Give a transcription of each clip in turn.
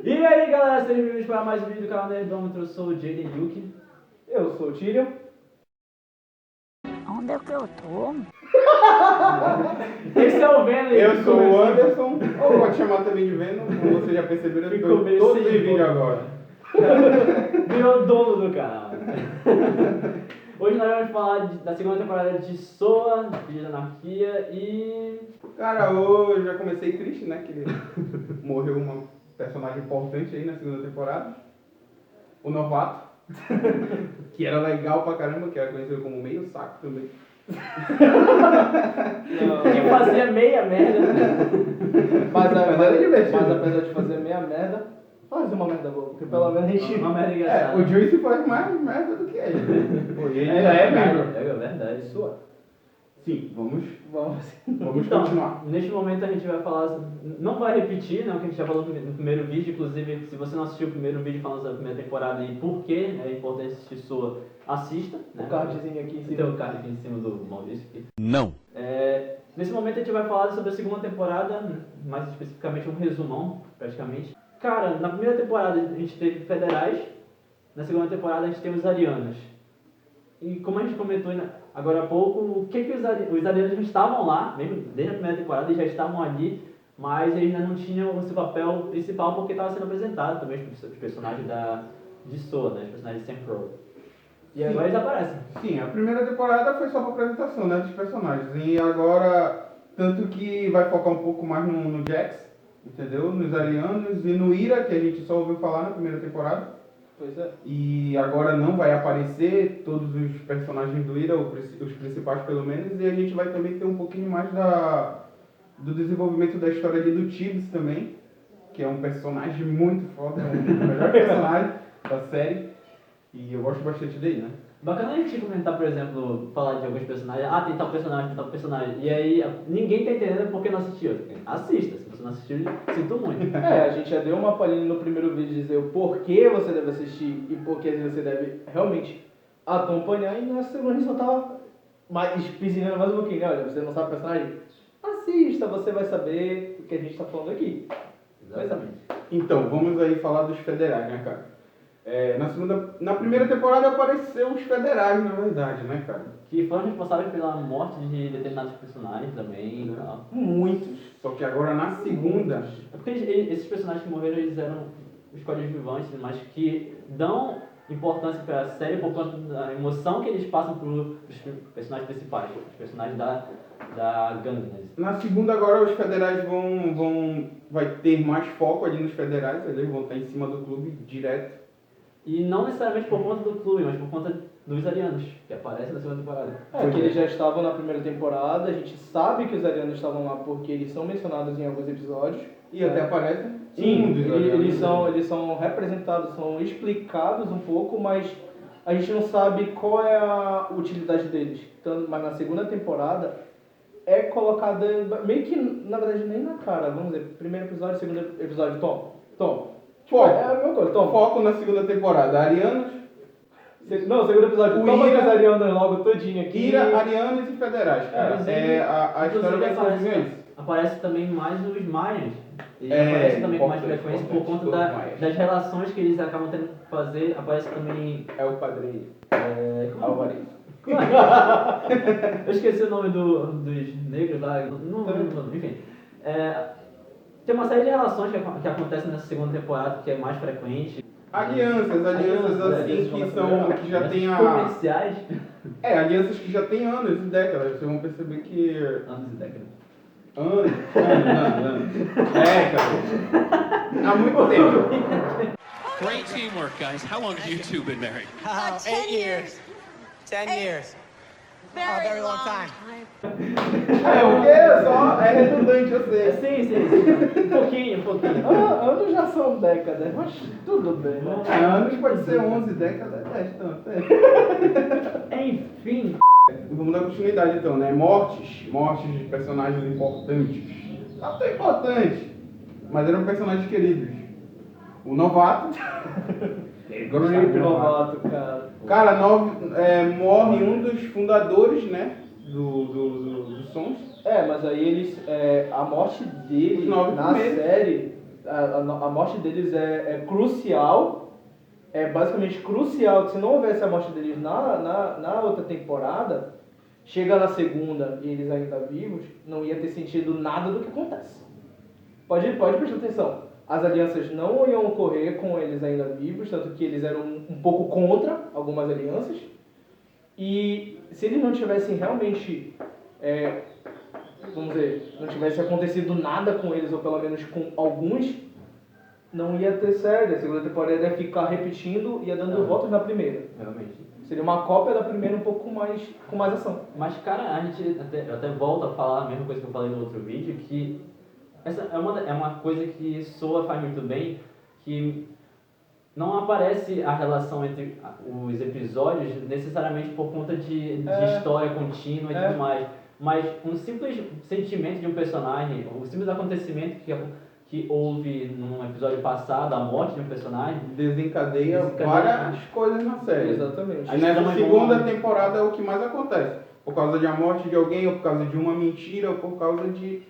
E aí galera, sejam bem-vindos para mais um vídeo do canal Nerdômetro. Eu sou o Jaden Yuki. Eu sou o Tyrion. Onde é que eu tô? Esse é o Venom. Eu sou o Anderson, ou pode chamar também de Venom, como vocês já perceberam, eu estou todos em vídeo agora. Virou dono do canal. Hoje nós vamos falar da segunda temporada de Soa, de Anarquia e... Cara, hoje eu já comecei triste, né, que morreu uma personagem importante aí na segunda temporada, o Novato, que era legal pra caramba, que era conhecido como meio saco também. que fazia meia merda. Mas era divertido. apesar de fazer meia merda, faz uma merda boa, porque pelo menos a gente... Uma merda engraçada. O Juice faz mais merda do que ele. Pô, e ele já É é membro. É verdade. Sua. Sim, vamos Vamos. Então, continuar. neste momento a gente vai falar, não vai repetir, né, o que a gente já falou no primeiro vídeo. Inclusive, se você não assistiu o primeiro vídeo falando sobre a primeira temporada e por que é importante assistir Soa, assista. Né? O cardzinho aqui em cima. Tem o card aqui em cima do Maurício. Aqui. Não. Nesse momento a gente vai falar sobre a segunda temporada, mais especificamente um resumão, praticamente. Cara, na primeira temporada a gente teve federais, na segunda temporada a gente tem os arianos. E como a gente comentou agora há pouco, o que os arianos já estavam lá, mesmo desde a primeira temporada, eles já estavam ali, mas eles ainda não tinham o seu papel principal porque estava sendo apresentado também os personagens de Soa, né, os personagens de Sam Crow. E agora eles aparecem. Sim, a primeira temporada foi só pra apresentação, né, dos personagens. E agora, tanto que vai focar um pouco mais no Jax, entendeu? Nos arianos e no Ira, que a gente só ouviu falar na primeira temporada. Pois é. E agora não vai aparecer todos os personagens do Ira, os principais pelo menos, e a gente vai também ter um pouquinho mais do desenvolvimento da história ali do Tibbs também, que é um personagem muito foda, é o melhor personagem da série, e eu gosto bastante dele, né? Bacana a gente comentar, por exemplo, falar de alguns personagens. Ah, tem tal personagem. E aí, ninguém tá entendendo porque não assistiu. Assista, se você não assistiu, sinto muito. A gente já deu uma palhinha no primeiro vídeo de dizer o porquê você deve assistir e porquê você deve realmente acompanhar. E na segunda a gente só tava piscinando mais um pouquinho, né? Olha, você não sabe o personagem? Assista, você vai saber o que a gente tá falando aqui. Exatamente. Então, vamos aí falar dos federais, né, cara? Na primeira temporada apareceu os federais, na verdade, né, cara? Que foram responsáveis pela morte de determinados personagens também. E tal. Muitos. Só que agora na segunda... É porque esses personagens que morreram, eles eram os coadjuvantes, mas que dão importância para a série por conta da emoção que eles passam para os personagens principais, os personagens da gangue. Né? Na segunda agora os federais vai ter mais foco ali nos federais, eles vão estar em cima do clube direto. E não necessariamente por conta do clube, mas por conta dos arianos, que aparecem na segunda temporada. Que eles já estavam na primeira temporada, a gente sabe que os arianos estavam lá porque eles são mencionados em alguns episódios. E até aparecem Sim, dos arianos. eles são representados, são explicados um pouco, mas a gente não sabe qual é a utilidade deles. Então, mas na segunda temporada é colocada meio que, na verdade, nem na cara. Vamos dizer, primeiro episódio, segundo episódio, Tom. Foco. É a mesma coisa, Tom. Foco na segunda temporada, arianos, Não, segundo episódio, O toma Ira- os arianos logo todinho aqui. Ira, arianos e federais, cara. A história vai ser isso. Aparece também mais os Maias. Eles É, aparecem também com mais importante, frequência por importante, conta todos os Maias. das relações que eles acabam tendo que fazer. Aparece também... É o padrinho. Alvarez. Eu esqueci o nome dos negros lá. Enfim. Tem uma série de relações que acontecem nessa segunda temporada que é mais frequente. Alianças assim que já tem a... Comerciais. Alianças que já tem anos e décadas. Vocês vão perceber que... Anos e décadas. Anos. Décadas. Há muito tempo. Great teamwork, guys. How long have you two been married? 8 years. 10 years. A very long time. O quê? Só é redundante, eu sei. Sim. Um pouquinho. Anos já são décadas, mas tudo bem, né? Anos pode ser 11, décadas 10, tanto. Enfim. Vamos dar continuidade então, né? Mortes de personagens importantes. Até importantes, mas eram personagens queridos. O Novato. Grape Novato, cara. Cara, morre um dos fundadores, né? Do Sons. Mas aí eles. A morte dele Os 9 na primeiros. série a morte deles é crucial, é basicamente crucial, que se não houvesse a morte deles na outra temporada, chega na segunda e eles ainda vivos, não ia ter sentido nada do que acontece. Pode prestar atenção. As alianças não iam ocorrer com eles ainda vivos, tanto que eles eram um pouco contra algumas alianças. E se eles não tivessem realmente, vamos dizer, não tivesse acontecido nada com eles, ou pelo menos com alguns, não ia ter série. A segunda temporada ia ficar repetindo e ia dando voltas na primeira. Realmente. Seria uma cópia da primeira um pouco mais, com mais ação. Mas, cara, a gente até volta a falar a mesma coisa que eu falei no outro vídeo, que essa é uma coisa que faz muito bem, que não aparece a relação entre os episódios necessariamente por conta de história contínua e tudo mais, mas um simples sentimento de um personagem, um simples acontecimento que houve num episódio passado, a morte de um personagem, desencadeia várias coisas na série. Exatamente. Aí nessa segunda temporada é o que mais acontece. Por causa de a morte de alguém, ou por causa de uma mentira, ou por causa de...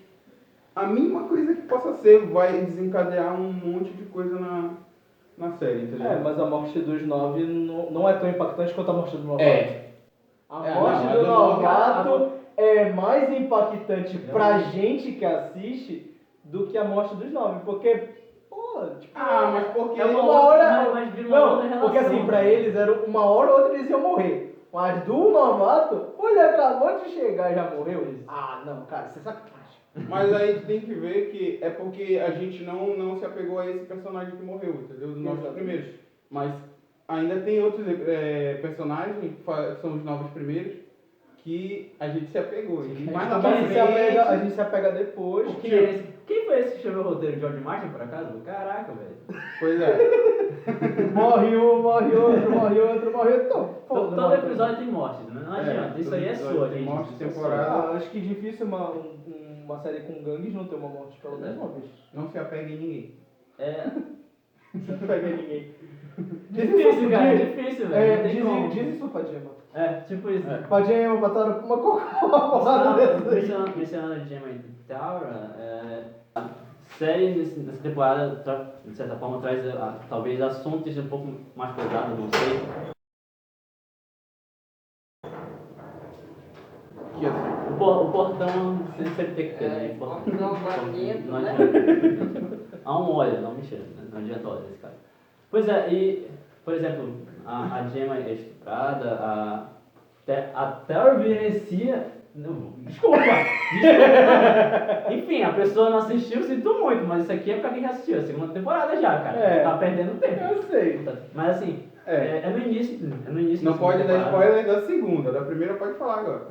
A mínima coisa que possa ser vai desencadear um monte de coisa na série, entendeu? Mas a morte dos 9 não é tão impactante quanto a morte do novato. A É, morte não, do do novato é mais impactante pra gente que assiste do que a morte dos 9, porque, pô, tipo... mas porque... é uma uma hora... mas vira uma outra relação. Porque assim, pra eles era uma hora ou outra eles iam morrer. Mas do novato, ele acabou de chegar e já morreu. Ah, não, cara, você sabe. Mas aí tem que ver que é porque a gente não se apegou a esse personagem que morreu, entendeu? Dos nossos primeiros. Mas ainda tem outros personagens, que são os novos primeiros, que a gente se apegou. E mais na frente... A gente se apega depois. Quem foi esse que escreveu o roteiro? George Martin, por acaso? Caraca, velho. Pois é. Morre um, morre outro, morre outro, morre outro. Todo episódio tem morte, né? Não adianta. Isso aí é sua, tem gente. morte Isso é temporada. Acho que difícil uma série com gangues não ter uma morte pelo menos uma vez. Não se apegue em ninguém. Não se apega em ninguém. Difícil, cara. Difícil, velho. Não tem como. Diz isso pra Gemma. Tipo isso. Pra Gemma, botaram uma porrada dessa aí. Mencionando a Gemma e Taura, a série nessa temporada, de certa forma, traz talvez assuntos um pouco mais pesados, não sei. Que assim, O portão sempre tem que ter, né? Portão bandido, Não né? adianta. Há um óleo, não mentira, não adianta óleo nesse caso. Pois é, e, por exemplo, a Gemma é estuprada, a Taura vivencia... Desculpa! Enfim, a pessoa não assistiu, sinto muito, mas isso aqui é pra quem já assistiu, a segunda temporada já, cara. Tá perdendo tempo. Eu sei. Mas assim, é no início. não pode dar spoiler da segunda, da primeira pode falar agora.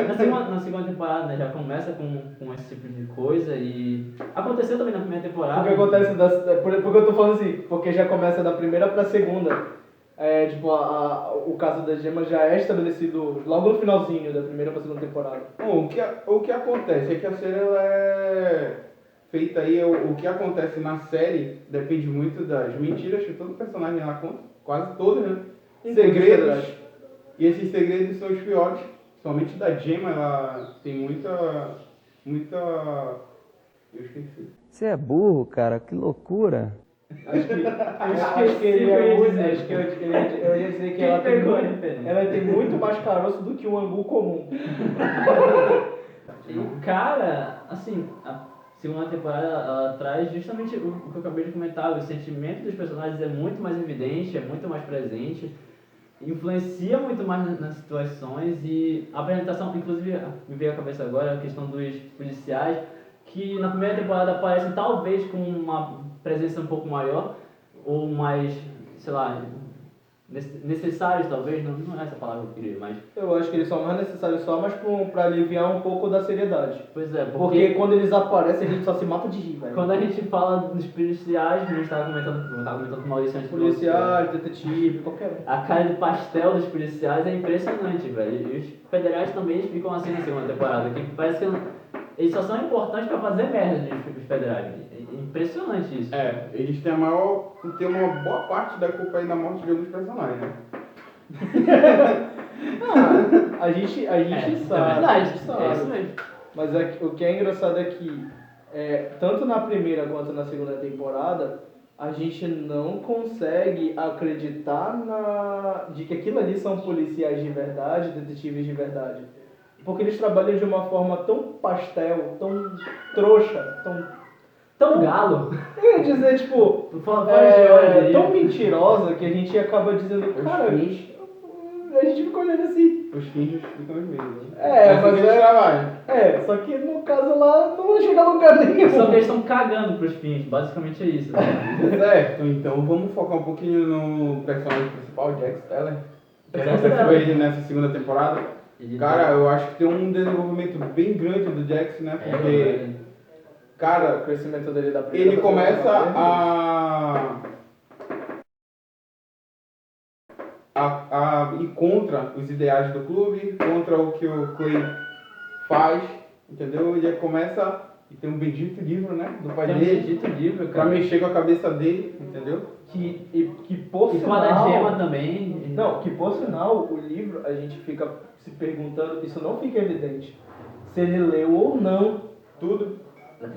Na segunda temporada, né, já começa com esse tipo de coisa e aconteceu também na primeira temporada. Porque acontece porque eu tô falando assim, porque já começa da primeira pra segunda. Tipo, o caso da Gemma já é estabelecido logo no finalzinho da primeira pra segunda temporada. Bom, o que acontece é que a série ela é feita aí, o que acontece na série depende muito das mentiras que todo personagem ela conta, quase todos, né? Segredos. E esses segredos são os piores. Somente da Gemma, ela tem muita... Eu esqueci. Você é burro, cara, que loucura. Acho que ele é muito. Acho que eu ia dizer que ela tem muito mais caroço do que um angu comum. E, cara, assim, a segunda temporada ela traz justamente o que eu acabei de comentar, o sentimento dos personagens é muito mais evidente, é muito mais presente, influencia muito mais nas situações e a apresentação, inclusive, me veio à cabeça agora a questão dos policiais, que na primeira temporada aparecem talvez com uma presença um pouco maior, ou mais, sei lá, necessários talvez, não é essa palavra que eu queria, mas... Eu acho que eles são mais necessários só, mas pra aliviar um pouco da seriedade. Pois é, porque quando eles aparecem a gente só se mata de rir, velho. Quando a gente fala dos policiais, a gente tava comentando com o Maurício antes. Policiais, detetive, qualquer um. A cara de pastel dos policiais é impressionante, velho. E os federais também ficam assim na segunda temporada, que parece que eles só são importantes pra fazer merda, os federais. É impressionante isso. Eles têm tem uma boa parte da culpa aí da morte de alguns personagens, né? A gente sabe. É verdade, a gente sabe. é isso mesmo. Mas o que é engraçado é que tanto na primeira quanto na segunda temporada, a gente não consegue acreditar de que aquilo ali são policiais de verdade, detetives de verdade. Porque eles trabalham de uma forma tão pastel, tão trouxa, Tão galo. eu ia dizer, tipo, tão mentirosa que a gente acaba dizendo, cara, a gente fica olhando assim. Os fins justificam os meios, né? Mas eles trabalham. só que no caso lá não chega a lugar nenhum. Só que eles estão cagando pros fins, basicamente é isso. Né? Certo, então vamos focar um pouquinho no personagem principal, Jack Steller. Que Jack aconteceu Steller. ele nessa segunda temporada. Cara, eu acho que tem um desenvolvimento bem grande do Jax, né? Porque, cara, O crescimento dele da primeira ele começa a ir contra os ideais do clube, contra o que o Clay faz, entendeu? Ele começa e tem um bendito livro, né? Do pai Tem um dele, bendito livro, pra cara. mexer com a cabeça dele, entendeu? Que por E com a sinal... da Gema também. Não, que por sinal, o livro, a gente fica se perguntando, isso não fica evidente, se ele leu ou não. Tudo.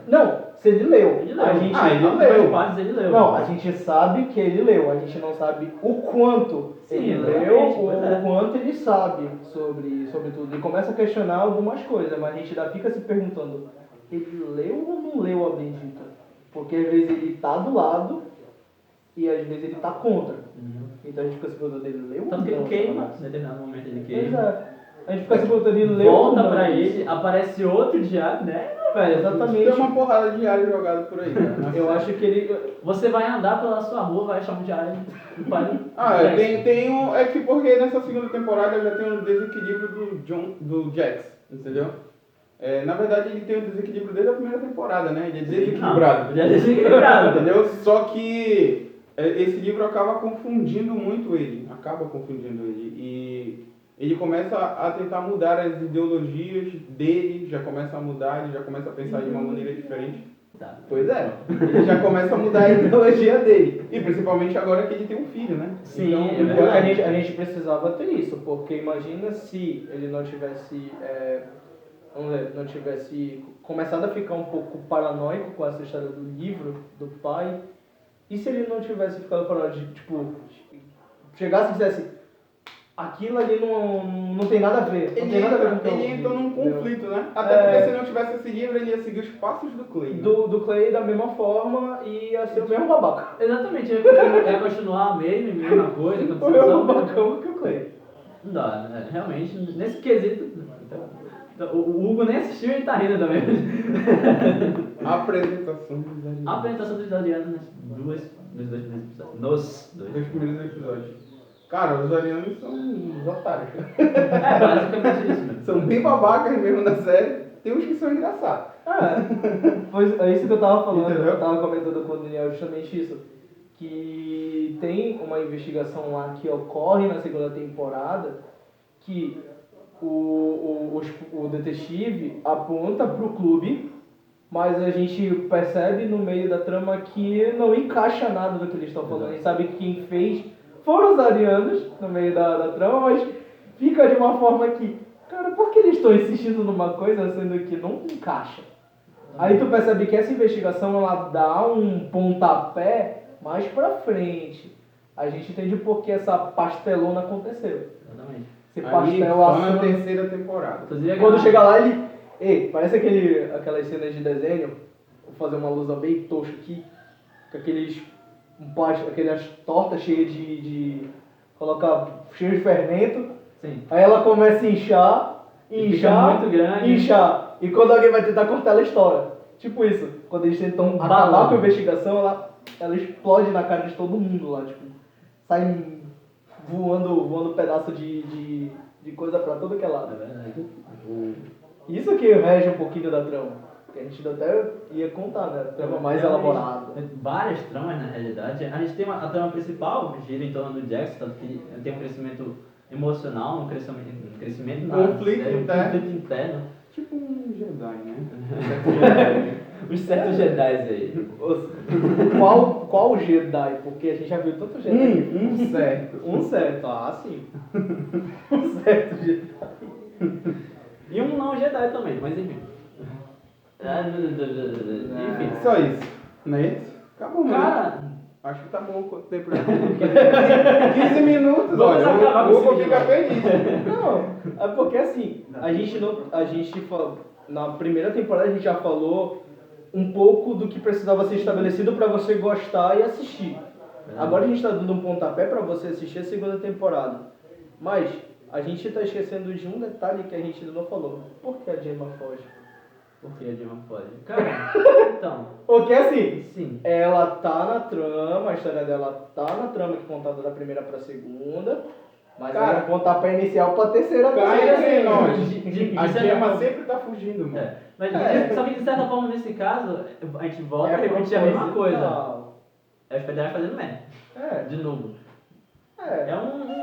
Não, se ele leu. Ele leu. A gente, ele leu. Partes ele leu. Não, a gente sabe que ele leu, a gente não sabe o quanto Sim, ele exatamente, leu pois ou é. o quanto ele sabe sobre tudo. Ele começa a questionar algumas coisas, mas a gente ainda fica se perguntando, ele leu ou não leu a bendita? Porque às vezes ele tá do lado e às vezes ele tá contra. Então a gente fica se perguntando, ele leu ou não? Tanto que ele queima, essa em determinado momento ele Pois queima. é. A gente fica se perguntando, ele leu ou Volta não? pra ele, aparece outro diabo, né? Exatamente. Tem uma porrada de diário jogado por aí, cara. Eu acho que ele... Você vai andar pela sua rua, vai achar um diário. É que porque nessa segunda temporada já tem um desequilíbrio do Jax, entendeu? Na verdade ele tem um desequilíbrio desde a primeira temporada, né? Ele é desequilibrado. Ele é desequilibrado. Entendeu? Só que esse livro acaba confundindo muito ele. E ele começa a tentar mudar as ideologias dele, já começa a mudar, ele já começa a pensar de uma maneira diferente. Tá. Pois é, ele já começa a mudar a ideologia dele. E principalmente agora que ele tem um filho, né? Sim, então, é Porque verdade. a gente precisava ter isso, porque imagina se ele não tivesse, não tivesse começado a ficar um pouco paranoico com essa história do livro, do pai, e se ele não tivesse ficado paranoico, tipo, chegasse e dissesse, aquilo ali não tem nada a ver, não tem nada a ver com o que eu ele vi, entra num entendeu? conflito, né? Até porque se não tivesse esse livro, ele ia seguir os passos do Clay. Né? Do Clay da mesma forma e ia ser o mesmo babaca. Exatamente, ia continuar a mesma coisa. O mesmo babacão que o Clay. Não dá, né? Realmente, nesse quesito. O Hugo nem assistiu e ele tá rindo também. A apresentação dos A Arianos. apresentação dos Arianos nos dois Primeiros episódios. Cara, os Arianos são uns otários. É basicamente isso mesmo. São bem babacas mesmo na série. Tem uns que são engraçados. Pois é isso que eu tava falando, Entendeu? eu tava comentando com o Daniel justamente isso. Que tem uma investigação lá que ocorre na segunda temporada que o detetive aponta pro clube, mas a gente percebe no meio da trama que não encaixa nada do que eles estão falando. A gente sabe que quem fez foram os arianos no meio da trama, mas fica de uma forma que, cara, por que eles estão insistindo numa coisa sendo que não encaixa? Aí tu percebe que essa investigação ela dá um pontapé mais pra frente. A gente entende por que essa pastelona aconteceu. Exatamente. Esse Aí, pastel só na acima. terceira temporada. Inclusive, Quando chega lá, ele. Ei, parece aquelas cenas de desenho. Vou fazer uma alusão bem tosca aqui. Com aquelas tortas cheias de. Cheio de fermento. Sim. Aí ela começa a inchar. E fica muito grande. Inchar. E quando alguém vai tentar cortar, ela estoura. Tipo isso. Quando eles tentam acabar balão. com a investigação, ela explode na cara de todo mundo lá. Tipo, sai voando pedaço de coisa pra todo que é É lado. verdade. Isso que rege um pouquinho da trama. Que a gente até ia contar, né? A trama mais Realmente, elaborada. Várias tramas, na realidade. A gente tem a trama principal, gira em torno do Jax, tanto que tem um crescimento emocional, um crescimento na Conflito série, um interno. conflito interno. Tipo um Jedi, né? Os certos Jedi aí. Qual Jedi? Porque a gente já viu tanto Jedi. Um certo. Um certo, sim. Um certo Jedi. E um não Jedi também, mas enfim. Enfim. Só isso, não é isso? Acabou, mano. Cara, Acho que tá bom quanto tempo já. 15 minutos, Vamos olha. acabar com O Hugo esse fica vídeo. feliz. Não, é porque assim, na primeira temporada a gente já falou um pouco do que precisava ser estabelecido pra você gostar e assistir. Agora a gente tá dando um pontapé pra você assistir a segunda temporada. Mas a gente tá esquecendo de um detalhe que a gente ainda não falou. Por que a Gemma foge? por que a Dilma pode? Cara, então, Porque assim, sim. ela tá na trama, a história dela tá na trama que é contada da primeira pra segunda, mas Cara, é um pontapé inicial pra terceira Cá também, entre assim. nós. A certa Gemma forma- sempre tá fugindo, mano. Mas só que de certa forma nesse caso, a gente volta e repetir a mesma coisa. É os federais fazendo merda. É, De novo. é.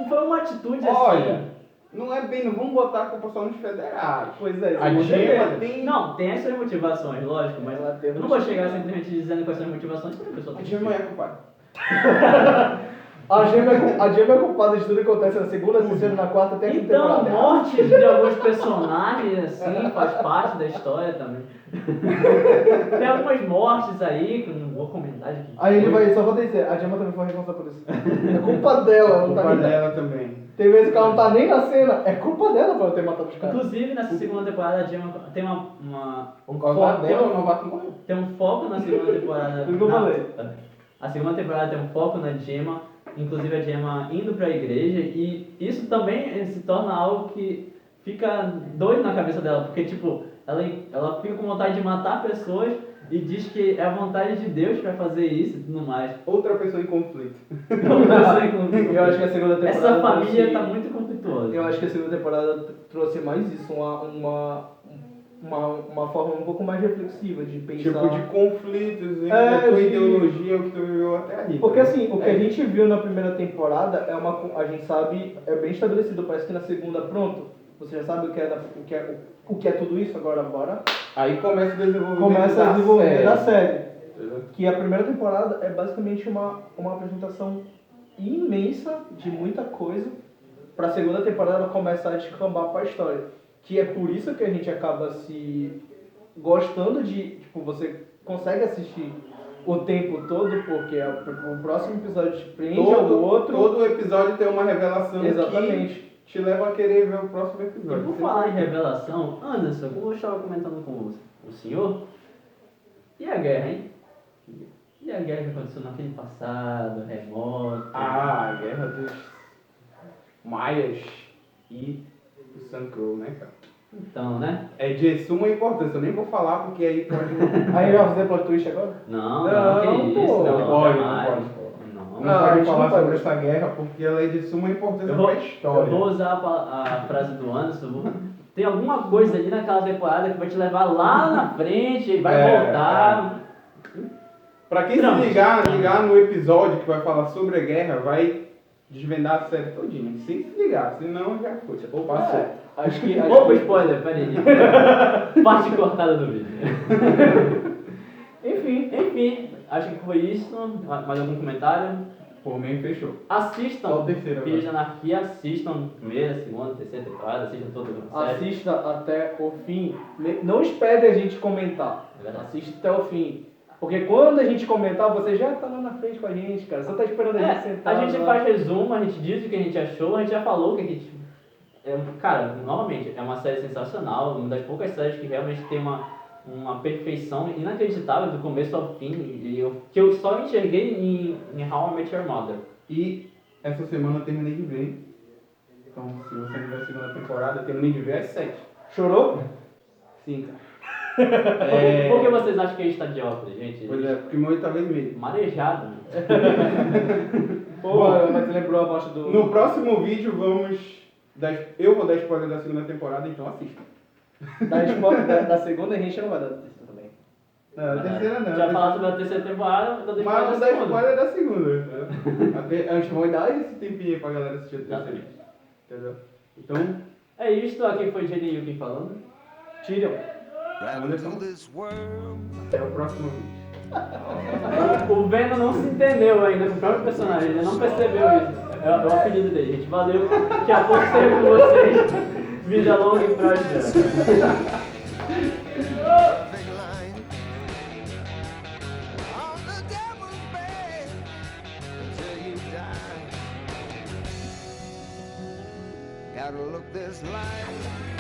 Foi uma atitude Olha, assim. não é bem, não vamos botar a culpa só nos federais. Pois é, A com Gemma certeza. tem. Não, tem as suas motivações, lógico, mas Ela tem eu não vou chegar simplesmente dizendo quais são as motivações porque a pessoa A tem Gemma é culpada. A Gemma é culpada de tudo que acontece na segunda, na terceira, na quarta, até a quinta Então, temporada. mortes de alguns personagens, assim, faz parte da história também. Tem algumas mortes aí, que eu não vou comentar aqui. Aí ele vai, só vou dizer, a Gemma também foi responsável por isso. É culpa dela, ela não tá Culpa nem... dela também. Tem vezes que ela não tá nem na cena, é culpa dela pra ela ter matado os caras. Inclusive, nessa segunda temporada, a Gemma tem O novato dela, o novato morreu. tem um foco na segunda temporada. Tudo que eu falei. A segunda temporada tem um foco na Gemma, inclusive a Gemma indo pra igreja, e isso também se torna algo que fica doido na cabeça dela, porque tipo, ela fica com vontade de matar pessoas e diz que é a vontade de Deus pra fazer isso e tudo mais. Outra pessoa em conflito. Eu acho que a segunda temporada Essa família trouxe- tá muito conflituosa. Eu acho que a segunda temporada trouxe mais isso, uma forma um pouco mais reflexiva de pensar. Tipo de conflitos entre É, a tua de- ideologia, o que tu viveu até ali. Porque assim, o que É. a gente viu na primeira temporada a gente sabe, é bem estabelecido, parece que na segunda, pronto, você já sabe o que é tudo isso, agora bora. Aí começa o desenvolvimento Começa a da desenvolver série. da série. Entendeu? Que a primeira temporada é basicamente uma apresentação imensa de muita coisa pra segunda temporada ela começar a descambar pra história. Que é por isso que a gente acaba se gostando de, tipo, você consegue assistir o tempo todo, porque o próximo episódio te prende ao outro. Todo episódio tem uma revelação Exatamente. que te leva a querer ver o próximo E episódio. por falar em revelação, Anderson, como eu estava comentando com o senhor, e a guerra, hein? E a guerra que aconteceu naquele passado, remoto? Ah, a guerra dos Maias e do Sun Crow, né, cara? Então, né? É de suma importância, eu nem vou falar porque aí pode... Aí vai fazer plot twist agora? Não, Não, que isso, pô. não, Não pode, jamais. não pode. Não. Não a pode gente falar não pode. sobre essa guerra porque ela é de suma importância Eu vou, para a história. eu vou usar a frase do Anderson. Tem alguma coisa ali naquela temporada que vai te levar lá na frente e vai É, voltar. Pra quem Não. se ligar no episódio que vai falar sobre a guerra, vai desvendar a série todinha. Se ligar, senão já foi. Ou passou. É, acho que... Opa, spoiler, peraí. Parte cortada do vídeo. Enfim, acho que foi isso. Mais algum comentário? Por mim, fechou. Assistam Qual o terceiro Filhos agora? da Anarquia, assistam primeira, segunda, terceira temporada, assistam toda a série. Assista até o fim. Não espere a gente comentar. É verdade. Assista até o fim. Porque quando a gente comentar, você já tá lá na frente com a gente, cara. Só tá esperando a gente sentar. A gente lá. faz resumo, a gente diz o que a gente achou, a gente já falou o que a gente... Cara, novamente, é uma série sensacional, uma das poucas séries que realmente tem uma perfeição inacreditável do começo ao fim, que eu só enxerguei em How I Met Your Mother. E essa semana eu terminei de ver. Então, se você não viu a segunda temporada, eu terminei de ver às 7. Chorou? Sim, cara. Por que vocês acham que a gente tá de óculos, gente? Pois é, porque meu olho tá vermelho. Marejado. Pô, Bom, mas lembrou a voz do... No próximo vídeo eu vou dar spoiler da segunda temporada, então assista. Da segunda a gente não vai dar da terceira também. Não, a terceira não. Já falar sobre a terceira temporada, eu dou Mas spoiler não da dá segunda. spoiler da segunda. A gente vai dar esse tempinho aí pra galera assistir a terceira. Exatamente. Entendeu? Então, É isso, aqui foi Jenny Yuki falando. Tyrion. Anderson, até o próximo vídeo. O Venom não se entendeu ainda com o próprio personagem, ele não percebeu isso. É o apelido dele, gente. Valeu. Que a pouco seja com vocês. Vida longa e próspera. Gotta look this life